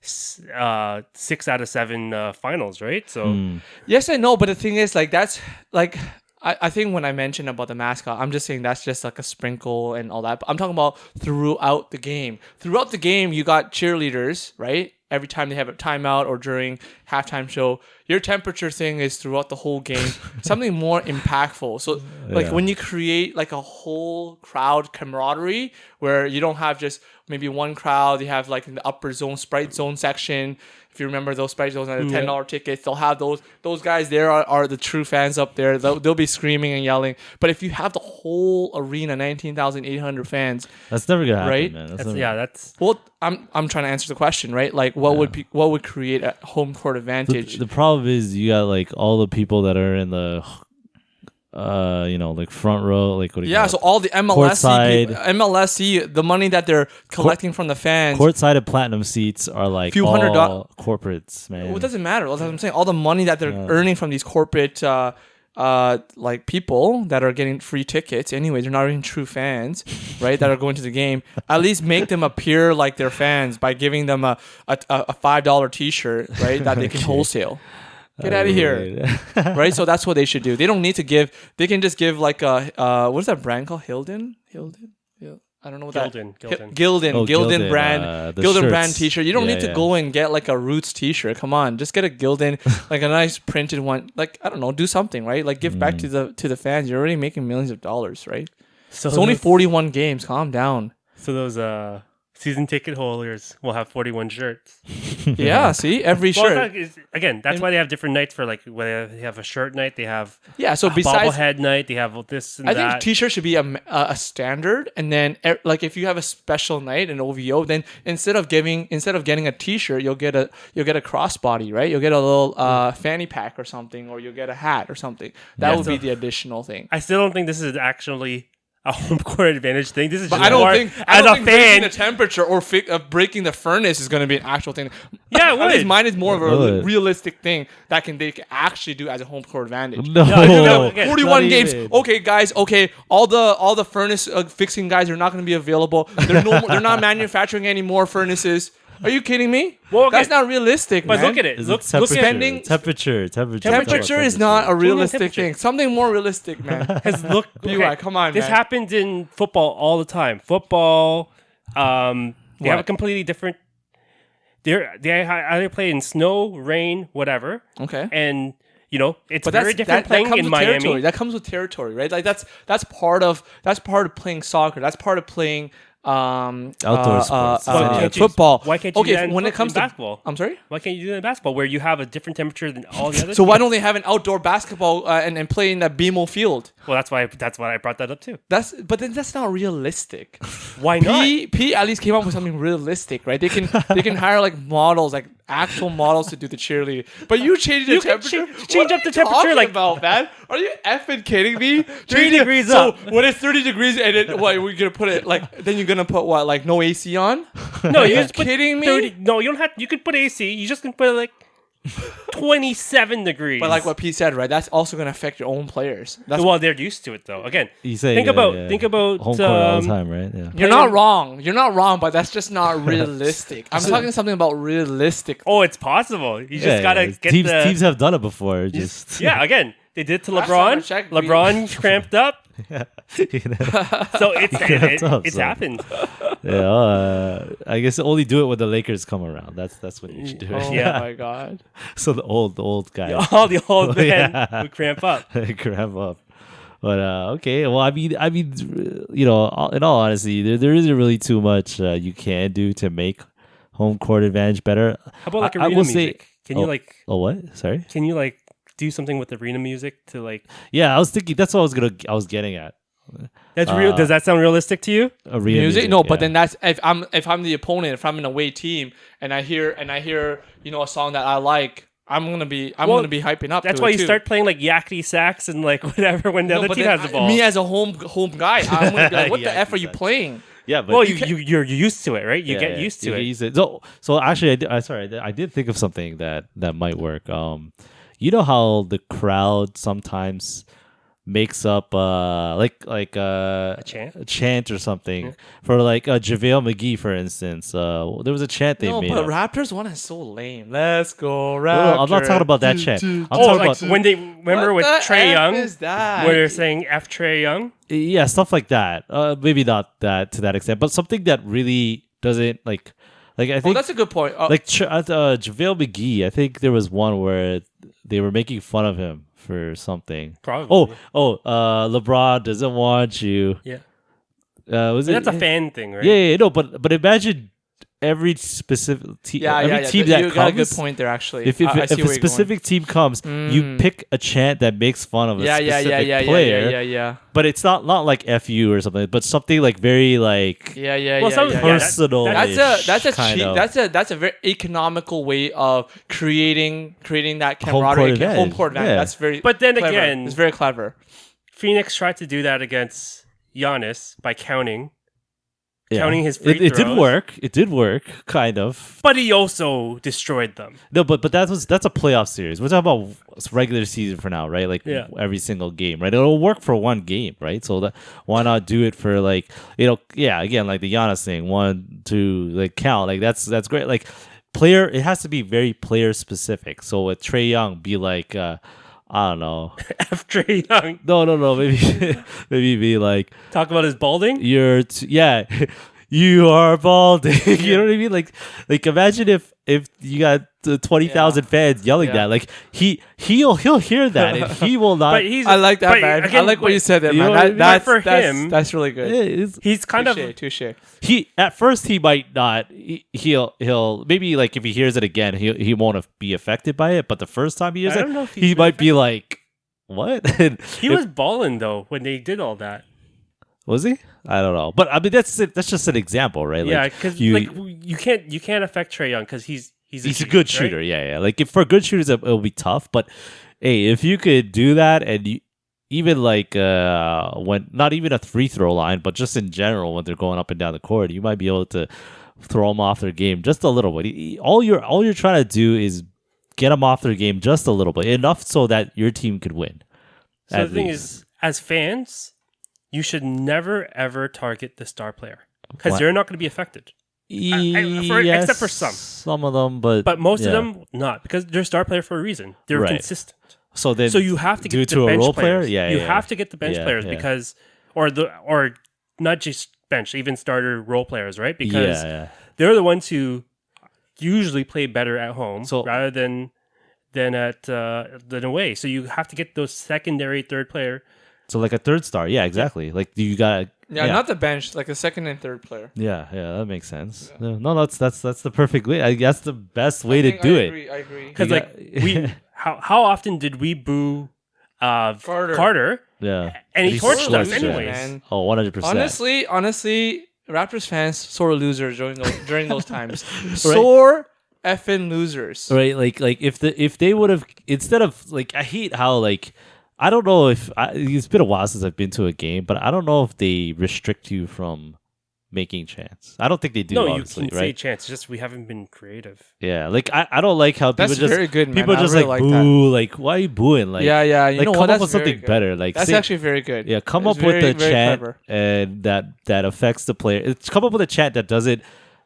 6 out of 7 finals, right? So yes, I know, but the thing is, like, that's like I think when I mentioned about the mascot, I'm just saying that's just like a sprinkle and all that. But I'm talking about throughout the game. Throughout the game, you got cheerleaders, right? Every time they have a timeout or during halftime show, your temperature thing is throughout the whole game. Something more impactful. So, like when you create like a whole crowd camaraderie, where you don't have just maybe one crowd, you have like in the upper zone, Sprite Zone section. If you remember those Sprite Zones and the $10 tickets, they'll have those guys there are the true fans up there. They'll be screaming and yelling. But if you have the whole arena, 19,800 fans, that's never gonna happen, right? Man. That's well, I'm trying to answer the question, right? Like, what would create a home court advantage? The problem is you got like all the people that are in the like front row, like what do you Yeah, call so it? all the Courtside. MLSC, the money that they're collecting from the fans, Courtside and platinum seats are like Few all $100 corporates, man. well, it doesn't matter. That's what I'm saying. All the money that they're earning from these corporate like people that are getting free tickets anyway, they're not even true fans, right? That are going to the game. At least make them appear like they're fans by giving them a $5 t-shirt, right? That they can wholesale. Get out of here. Right? So that's what they should do. They don't need to give. They can just give like a what is that brand called? Hilden? I don't know what Gildan. Gildan brand. the Gildan shirts. brand t-shirt. You don't Yeah, need to yeah. go and get like a Roots t-shirt. Come on, just get a Gildan, like a nice printed one. Like, I don't know, do something, right? Like give back to the fans. You're already making millions of dollars, right? So It's only 41 games. Calm down. So those season ticket holders will have 41 shirts. Yeah, see, every Well, shirt. again, that's why they have different nights for like whether they have a shirt night, they have Yeah, so a besides bobblehead night, they have this and I that. think t-shirt should be a standard, and then like if you have a special night in OVO, then instead of getting a t-shirt, you'll get a crossbody, right? You'll get a little fanny pack or something, or you'll get a hat or something. That Yeah, would so- be the additional thing. I still don't think this is actually a home court advantage thing. This is But just I don't more think as a raising fan. the temperature or breaking the furnace is going to be an actual thing. Yeah, it At least would. mine is more of It a would. realistic thing that they can actually do as a home court advantage. No, no, again, 41 not games. even. Okay, guys. Okay, all the furnace fixing guys are not going to be available. They're not manufacturing any more furnaces. Are you kidding me? Well, okay. That's not realistic, But man. look at it. Is Look, it look at spending- temperature. Temperature is not a realistic temperature. thing. Something more realistic, man. Because look, BY, come on, This man. happens in football all the time. Football, they have a What? completely different. They either play in snow, rain, whatever, Okay. and it's But very different playing comes in with Miami. territory. That comes with territory, right? Like that's part of playing soccer. That's part of playing Outdoor sports. Why can't you- football. why can't you do okay, that in when it foot- comes in to basketball? I'm sorry. Why can't you do that in basketball where you have a different temperature than all the other? So why don't they have an outdoor basketball and play in that BMO field? Well, that's why I brought that up too. But then that's not realistic. Why not? P at least came up with something realistic, right? They can hire like models, like actual models to do the cheerleading. But you change the You can temperature. change What up are the you temperature, talking like- about, man? Are you effing kidding me? 3 degrees so up. when it's 30 degrees and it, what we're gonna put it like? Then you're gonna put what, like no AC on? No, Are you you just put kidding me? 30 no, you don't have. You could put AC. You just can put like 27 degrees. But like what P said, right? That's also gonna affect your own players. That's Well, they're used to it though. Again, You say think about home court all the time, right? Yeah. You're not wrong. You're not wrong, but that's just not realistic. I'm talking something about realistic. Oh, it's possible. You just gotta get teams. the Teams have done it before. Just yeah. Again, they did to Last time I LeBron. checked, we- LeBron cramped up, you know? so it's up, it's so. happened. Yeah, I guess only do it when the Lakers come around. That's when you should do it. Oh Yeah. my god. So the old guy All the old men Yeah. would cramp up. grab up. But okay, well, I mean, in all honesty, there isn't really too much you can do to make home court advantage better. How about like I arena will music? Can you like? Oh, what? Sorry. Can you like do something with arena music to like? Yeah, I was thinking that's what I was getting at. That's real. Does that sound realistic to you? Arena Music? No, but yeah. then that's if I'm the opponent, if I'm an away team and I hear a song that I like, I'm gonna be hyping up. That's to why it you too. start playing like yakety sax and like whatever when the No, other but team then has the ball. Me as a home guy, I'm gonna be like, what the Yeah, f are you exactly. playing? Yeah, but well, you're used to it, right? You get used to you it. get used to it. So actually, I did think of something that might work. You know how the crowd sometimes makes up a chant or something for like JaVale McGee, for instance. There was a chant they No, made. but up. Raptors one is so lame. Let's go No, Raptors. I'm not talking about that chant. I'm Oh, talking like about when they remember What with the Trey F Young, is that? where they're saying F Trey Young. yeah, stuff like that. Maybe not that to that extent, but something that really doesn't like I Oh, think that's a good point. JaVale McGee. I think there was one where they were making fun of him for something. Probably. LeBron doesn't want you. Yeah. Was it? That's a fan thing, right? Yeah, no, but imagine every specific team. Every team that you comes. got a good point there, actually. If I see a where you're going. specific team comes, you pick a chant that makes fun of a specific player. yeah. But it's not like FU or something, but something like very like Well, some- yeah, personal. That's a very economical way of creating that camaraderie, advantage. home court advantage. Yeah. That's very. But then clever. again- it's very clever. Phoenix tried to do that against Giannis by counting Yeah. his free It did throws. work. It did work, kind of. But he also destroyed them. No, but that's a playoff series. We're talking about regular season for now, right? Like every single game, right? It'll work for one game, right? So why not do it for like again, like the Giannis thing, 1, 2, like count, like that's great. Like player, it has to be very player specific. So with Trae Young, be like I don't know. After Young. No. Maybe be like Talk about his balding? You are balding. You know what I mean? Like imagine if you got 20,000 fans yelling that. Like he'll hear that and he will not. But he's, I like that, but man. again, I like what you said there, you know man. what I mean? For him, that's really good. he's kind of Touche. He at first he might not. He'll maybe like if he hears it again, he won't be affected by it. But the first time he hears I it, don't know if he's he been might be like, "What?" he was balling though when they did all that. Was he? I don't know, but I mean that's just an example, right? Yeah, like, because you can't affect Trae Young because he's a good shooter. right? Yeah. Like if for good shooters, it'll be tough. But hey, if you could do that, and even like when not even a free throw line, but just in general when they're going up and down the court, you might be able to throw them off their game just a little bit. All you're trying to do is get them off their game just a little bit, enough so that your team could win. So the thing is, as fans, you should never ever target the star player because they're not going to be affected. Except for some of them, but most of them not because they're a star player for a reason. They're Right. consistent. So then, So you have to do get it the to a bench role players. player? You have to get the bench players yeah. because or not just bench, even starter role players, right? Because they're the ones who usually play better at home rather than away. So you have to get those secondary third player. So like a third star, yeah, exactly. Like you got not the bench, like a second and third player. Yeah, that makes sense. Yeah. No, that's the perfect way. I guess the best way to do it. I agree. Because how often did we boo Carter? Yeah, And he torched us torched anyways. man. Oh, 100%. Honestly, Raptors fans sore losers during those times. Sore effing losers. Right, like if they would have, instead of like, I hate how like, I don't know if it's been a while since I've been to a game, but I don't know if they restrict you from making chants. I don't think they do. No, you obviously, can right? say chants. Just we haven't been creative. Yeah, like I don't like how That's people just very good, man. people I just really like like that. boo, like why are you booing? Like Yeah. You like know come what? up That's with something very good. better. Like That's actually very good. Yeah, come It's up with very, a very chant clever. and that affects the player. Come up with a chant that doesn't.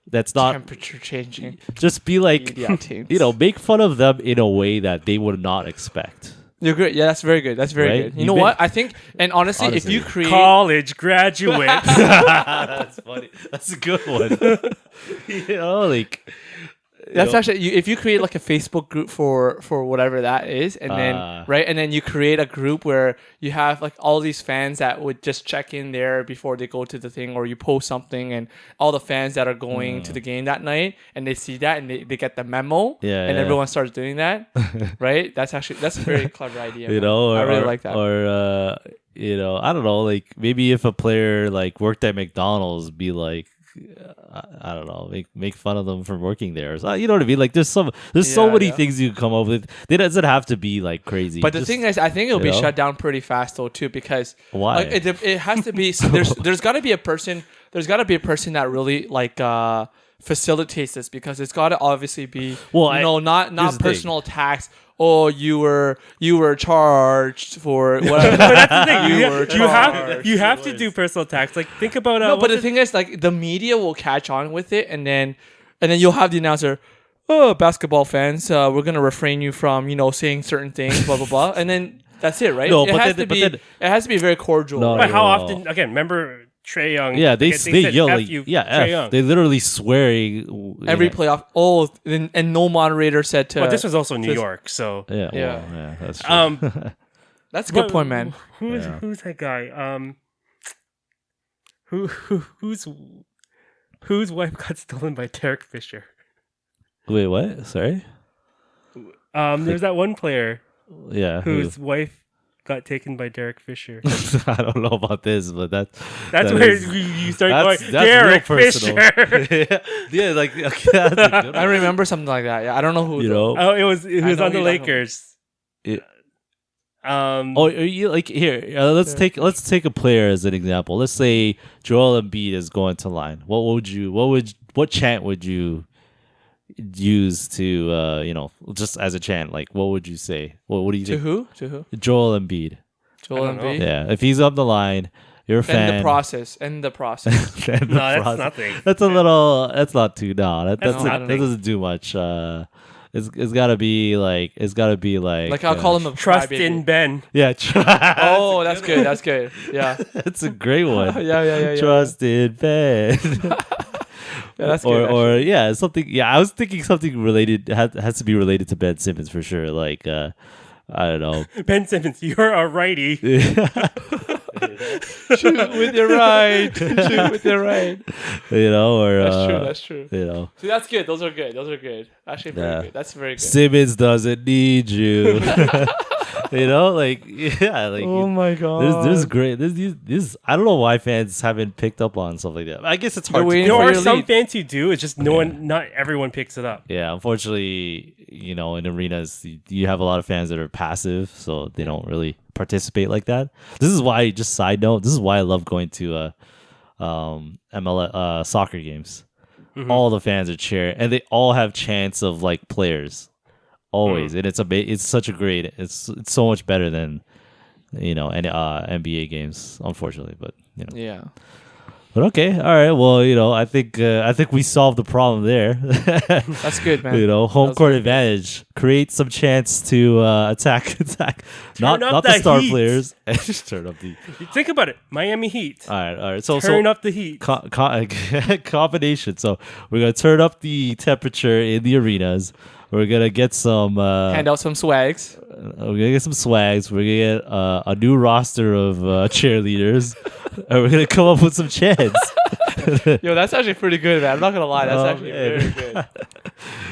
That's not Temperature changing. just be like make fun of them in a way that they would not expect. You're great. Yeah, that's very good. That's very Right? good. You know what? I think, and honestly, if you create, College graduate. That's funny. That's a good one. Like that's actually if you create like a Facebook group for whatever that is, and then and then you create a group where you have like all these fans that would just check in there before they go to the thing, or you post something, and all the fans that are going to the game that night, and they see that and they get the memo, and everyone starts doing that, right? That's a very clever idea. I really like that. Or I don't know, like maybe if a player like worked at McDonald's, be like, I don't know, make fun of them for working there. So, you know what I mean? Like there's so many things you can come up with. It doesn't have to be like crazy. But the thing is, I think it'll be shut down pretty fast though too, because why? Like, it has to be. There's got to be a person. There's got to be a person that really like facilitates this, because it's got to obviously be not personal attacks. Oh, you were charged for whatever. But that's the thing. You have to do personal attacks. Like think about no. But the thing is, like the media will catch on with it, and then you'll have the announcer. Oh, basketball fans, we're gonna refrain you from saying certain things, blah blah blah, and then that's it, right? No, it has to be very cordial. No, But how often? Again, remember Trae Young? Yeah, they said, yell F like you, Trae Trae Young. They literally swearing Every playoff. Oh, and no moderator said to. But this was also New York, so yeah, that's true. That's a good point, man. Who's that guy? Whose wife got stolen by Derek Fisher? Wait, what? Sorry. There's that one player. Yeah, whose wife got taken by Derek Fisher. I don't know about this, but that's where you start going, that's Derek real personal. Fisher. yeah, like okay, that's a good one. I remember something like that. Yeah, I don't know who. You know, Oh, it was on the Lakers. Oh, are you like here? Let's take a player as an example. Let's say Joel Embiid is going to line. What chant would you use to just as a chant? Like, what would you say? What do you think? To who? Joel Embiid. Joel don't know. Embiid. Yeah, if he's up the line, you're a fan. End the process. End the No, that's process. nothing. That's a little. That's not too. No, That's that doesn't do much. It's gotta be like. Like I'll call him a Trust crybaby. in Ben. Yeah. Oh, that's good. That's good. Yeah. That's a great one. Yeah. Trusted Ben. Yeah, that's good. or yeah, something. Yeah, I was thinking something related has to be related to Ben Simmons for sure. Like I don't know. Ben Simmons, you're a righty. Shoot with your right. Shoot with your right. You know, or That's true. You know, See, that's good. Those are good. Actually, very good. That's very good. Simmons doesn't need you. You know, like yeah, like Oh my god. there's great. This I don't know why fans haven't picked up on stuff like that. I guess it's hard. They're waiting There for are your some lead. fans who do. It's just not everyone picks it up. Yeah, unfortunately, in arenas, you have a lot of fans that are passive, so they don't really participate like that. This is why, just side note, this is why I love going to soccer games. Mhm. All the fans are cheering, and they all have chants of like players, always, and it's such a great. It's so much better than any NBA games, unfortunately, but Yeah. But okay, all right. Well, I think we solved the problem there. That's good, man. Home That's court very advantage. Create some chance to attack. Not up the the star heat. players. Just turn up the. Think about it. Miami Heat. All right. So Turn up the heat. combination. So we're gonna turn up the temperature in the arenas. We're gonna get some. Hand out some swags. We're gonna get some swags. We're gonna get a new roster of cheerleaders, and we're gonna come up with some chants. Yo, that's actually pretty good, man. I'm not gonna lie. That's Oh, actually man. very good.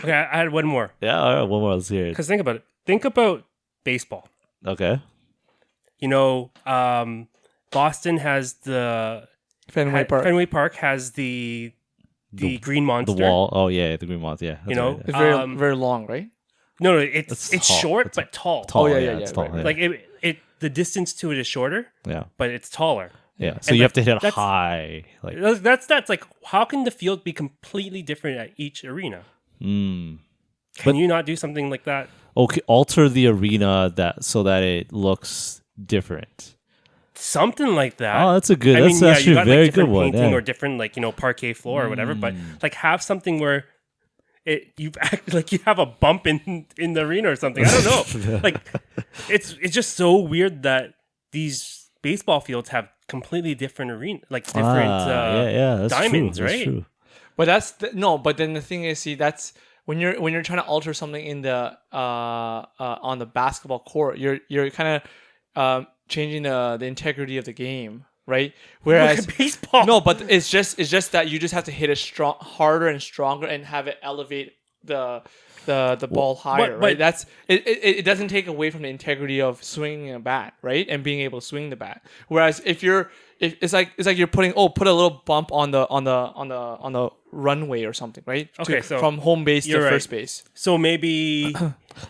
Okay, I had one more. Yeah. All right. One more. Let's hear it. Because think about it. Think about baseball. Okay. Boston has the Fenway Park. Fenway Park has the green monster. The wall. Oh yeah, the green moth. Yeah. that's You know, right. It's very long, right? No, it's tall. short It's but tall. tall. Oh, yeah, It's yeah, tall. right, Yeah. Like it the distance to it is shorter, yeah. but it's taller. Yeah. So And you have to hit that's- high. Like. That's like how can the field be completely different at each arena? Mm. Can you not do something like that? Okay. Alter the arena so that it looks different. Something like that. Oh, that's a good. I That's mean, yeah, actually you a got very like good different one. painting Yeah. or different parquet floor or whatever, but Mm. like have something where you act like you have a bump in the arena or something. I don't know. Like it's just so weird that these baseball fields have completely different that's diamonds, true. That's right? true. But but then the thing is, see, that's when you're trying to alter something in the on the basketball court, you're kind of changing the integrity of the game, right? Whereas Look at baseball. no, but it's just that you just have to hit it harder and stronger and have it elevate the ball higher, but- right? That's it doesn't take away from the integrity of swinging a bat, right? And being able to swing the bat. Whereas if it's like you're put a little bump on the runway or something, right? Okay, so from home base to you're right. first base. So maybe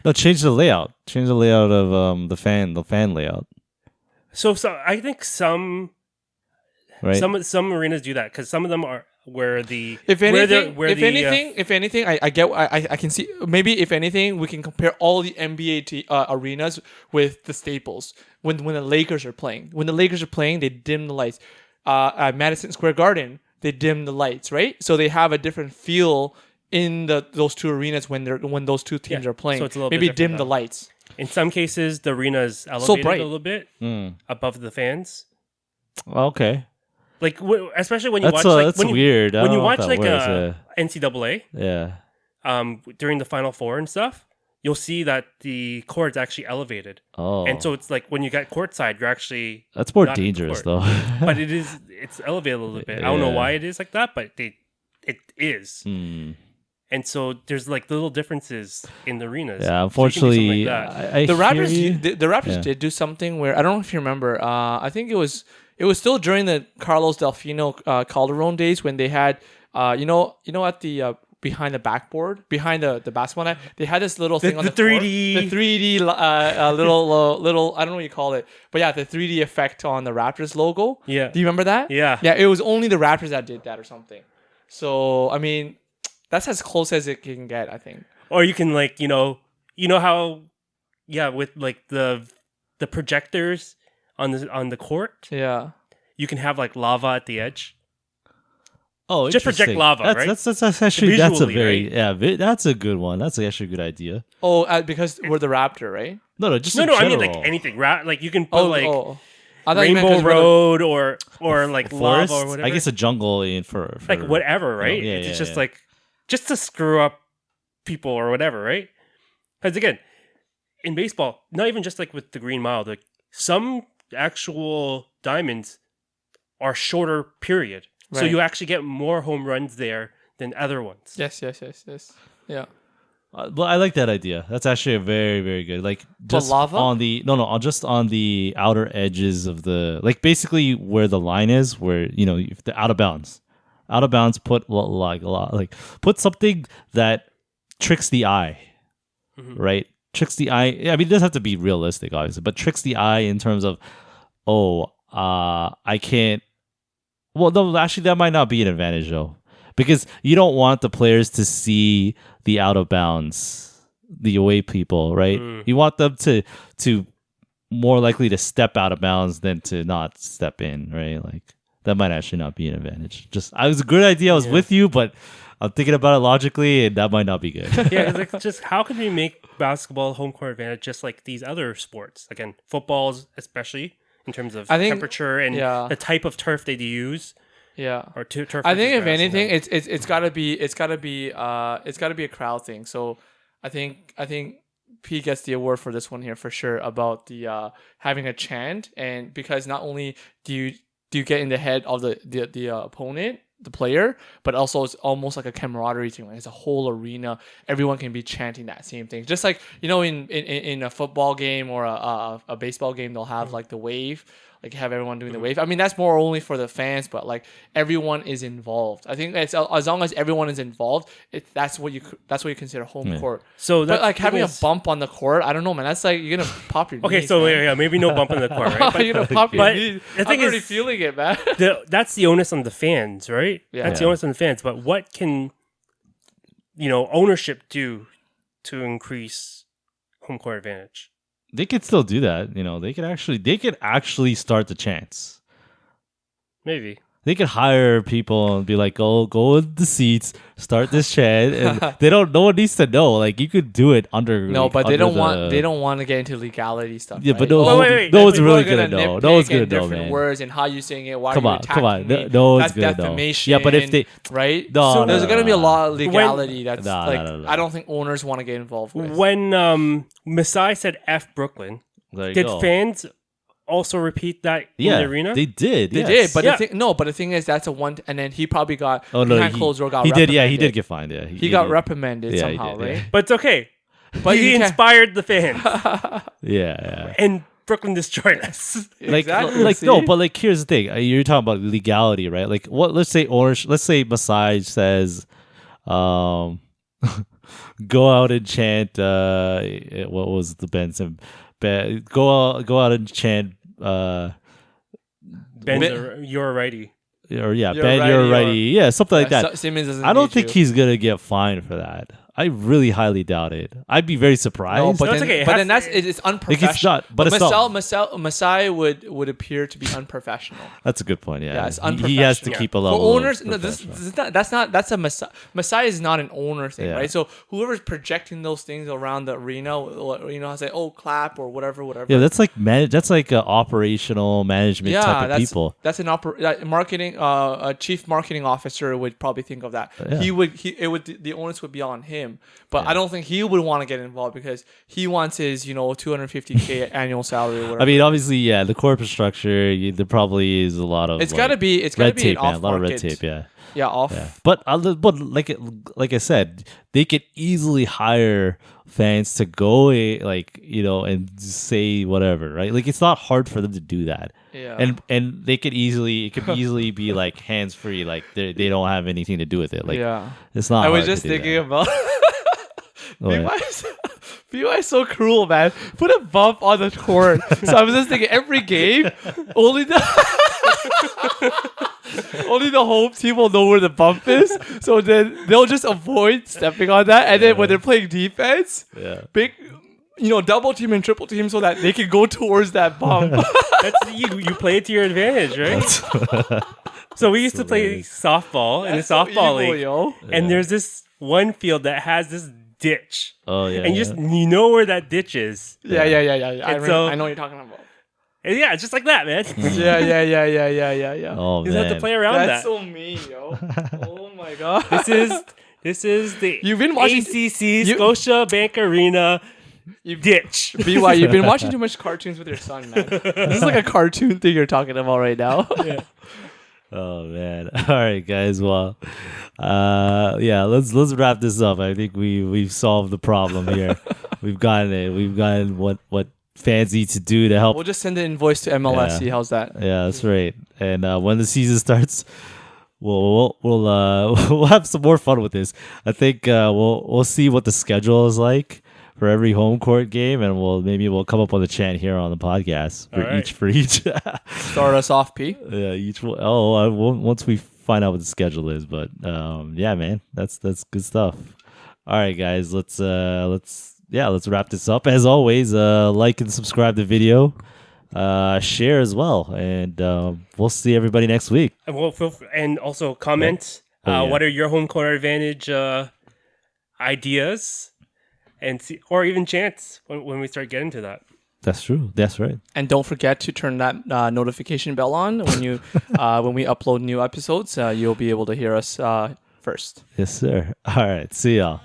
No, change the layout. Change the layout of the fan layout. so I think some Right. some arenas do that because some of them are where the If anything, where if anything, I can see maybe if anything we can compare all the NBA arenas with the Staples when the Lakers are playing. When the Lakers are playing, they dim the lights. At Madison Square Garden, they dim the lights, right? So they have a different feel in those two arenas when those two teams Yeah, are playing. so it's a little bit maybe different dim the now. lights. in some cases the arena is elevated bright. a little bit Mm. above the fans. Okay. Like especially when you That's watch that's when you, weird. I when don't you know if watch that like works, NCAA yeah. during the Final Four and stuff, you'll see that the court's actually elevated, Oh. and so it's like when you get courtside, you're actually that's more not in the dangerous court. though. but it's elevated a little bit. I don't know Yeah. why it is like that, but it is. Hmm. And so there's like little differences in the arenas. Yeah, So you can do something unfortunately, like that. I The hear Raptors, you. the Raptors Yeah. did do something where I don't know if you remember. I think it was still during the Carlos Delfino Calderon days when they had at the behind the backboard, behind the basketball net, they had this little thing on the the floor. 3D The 3D little I don't know what you call it, but yeah, the 3D effect on the Raptors logo. Yeah. Do you remember that? Yeah. Yeah, it was only the Raptors that did that or something. So I mean, that's as close as it can get, I think. Or you can like, how with like the projectors on the court, Yeah. you can have like lava at the edge. Oh, Just project interesting. lava, that's, right? That's actually that's a Visually, very that's a good one. That's actually a good idea. Oh, because we're the Raptor, right? No, just No, in I mean general. like anything. Like you can put I thought you meant Rainbow 'cause we're the- Road or like forest. lava or whatever. I guess a jungle in for like whatever, right? yeah, It's yeah, just yeah. like just to screw up people or whatever, right? Because again, in baseball, not even just like with the Green Mile, like some actual diamonds are shorter period, so Right. you actually get more home runs there than other ones. Yes. Yeah. Well, I like that idea. That's actually a very, very good. Like just lava? on the just on the outer edges of the basically where the line is, where if the out of bounds, put put something that tricks the eye, right? Tricks the eye. I mean, it doesn't have to be realistic, obviously, but tricks the eye in terms of, I can't. Well, no, actually, that might not be an advantage though, because you don't want the players to see the out of bounds, the away people, right? You want them to more likely to step out of bounds than to not step in, right? Like that might actually not be an advantage. It was a good idea. I was with you, but I'm thinking about it logically, and that might not be good. Yeah, it's like just how can we make basketball home court advantage just like these other sports? Again, footballs especially in terms of temperature and the type of turf they use. Yeah. Or turf. I think if anything, it's gotta be a crowd thing. So I think P gets the award for this one here for sure about the having a chant, and because not only do you get in the head of the opponent, the player, but also it's almost like a camaraderie thing. Like it's a whole arena. Everyone can be chanting that same thing. Just like in a football game or a baseball game, they'll have like the wave. Like have everyone doing the wave. I mean, that's more only for the fans, but like everyone is involved. I think it's as long as everyone is involved, that's what you consider home court. So but like having a bump on the court, I don't know, man. That's like you're gonna pop your knees. So man. yeah, maybe no bump on the court, right? But, you're gonna pop your but knees. the thing I'm already is, feeling it, man. that's the onus on the fans, right? Yeah. That's the onus on the fans. But what can ownership do to increase home court advantage? They could still do that. They could actually start the chants. Maybe. They could hire people and be like, go in the seats, start this chant, and no one needs to know. Like you could do it under. No, like, but they under don't want to get into legality stuff. Yeah, right? but wait. no one's People really are gonna know. No one's gonna know, different man. words and how you saying it. Why Come are you on. attacking me? No one's That's gonna know. defamation. Yeah, but if they right, No, so no, there's no, gonna be a no. lot of legality. That's No, like no. I don't think owners want to get involved with. When Masai said F Brooklyn, there you did go. fans also repeat that in the arena? They did. They yes. did, but the thing is that's a one, and then he probably got behind closed door. Got he did. Yeah, reprimanded. he did get fined. Yeah, He got did. reprimanded Yeah, he somehow, did, yeah. right? But it's okay. But he you can't- inspired the fans, Yeah. and Brooklyn destroyed us. Exactly. No, see? but like here's the thing. You're talking about legality, right? Like what? Let's say Masai says, go out and chant. What was the Benson? Go out and chant. Ben, you're a righty. Or yeah, You're Ben, righty, you're or- righty. Yeah, something like that. Simmons doesn't. I don't need think you. he's gonna get fined for that. I really highly doubt it. I'd be very surprised. No, but No, it's then, okay. It but has then to- it's unprofessional. not- but it's not. Masai would appear to be unprofessional. That's a good point. Yeah, Yeah, it's He has to unprofessional. keep a For level. owners, of no, this professional. is not that's a Masai is not an owner thing, Yeah. right? So whoever's projecting those things around the arena, say clap or whatever. Yeah, that's like That's like an operational management type of that's people. that's an marketing. A chief marketing officer would probably think of that. Yeah. The onus would be on him. But I don't think he would want to get involved because he wants his, $250K annual salary or whatever. I mean, obviously, yeah, the corporate structure. There probably is a lot of. It's got to be. It's got to red be tape, an man. A off lot of red market. tape. Yeah. Yeah, off. Yeah. But like I said, they could easily hire fans to go and say whatever, right? Like it's not hard for them to do that. Yeah. And it could easily be like hands free, like they don't have anything to do with it. Like yeah. it's not. I was hard to just do thinking that. about What? BY is so cruel, man. Put a bump on the court. So I was just thinking every game, only the only the home team will know where the bump is. So then they'll just avoid stepping on that. And then when they're playing defense, big double team and triple team so that they can go towards that bump. That's you play it to your advantage, right? So we used to play softball in the softball league, yo. and there's this one field that has this ditch. Oh yeah. And you know where that ditch is. Yeah. I so- know what you're talking about. And yeah, it's just like that, man. Yeah. Oh You just have to man. play around That's that. so mean, yo. Oh my god. This is the You've been watching ACC Scotia Bank Arena ditch. BY, you've been watching too much cartoons with your son, man. This is like a cartoon thing you're talking about right now. Oh man. All right, guys. Well, let's wrap this up. I think we've solved the problem here. We've gotten it. We've gotten what fans need to do to help. We'll just send an invoice to MLS. Yeah. How's that? Yeah, that's right. And when the season starts, we'll we'll have some more fun with this. I think we'll see what the schedule is like for every home court game, and we'll come up with a chant here on the podcast for each. Start us off, P. Yeah, each one. Once we find out what the schedule is, but yeah, man, that's good stuff. All right, guys, let's wrap this up. As always, like and subscribe the video, share as well, and we'll see everybody next week. And also comment. What are your home court advantage ideas? And see, or even chants when we start getting to that. That's true. That's right. And don't forget to turn that notification bell on when you when we upload new episodes. You'll be able to hear us first. Yes, sir. All right. See y'all.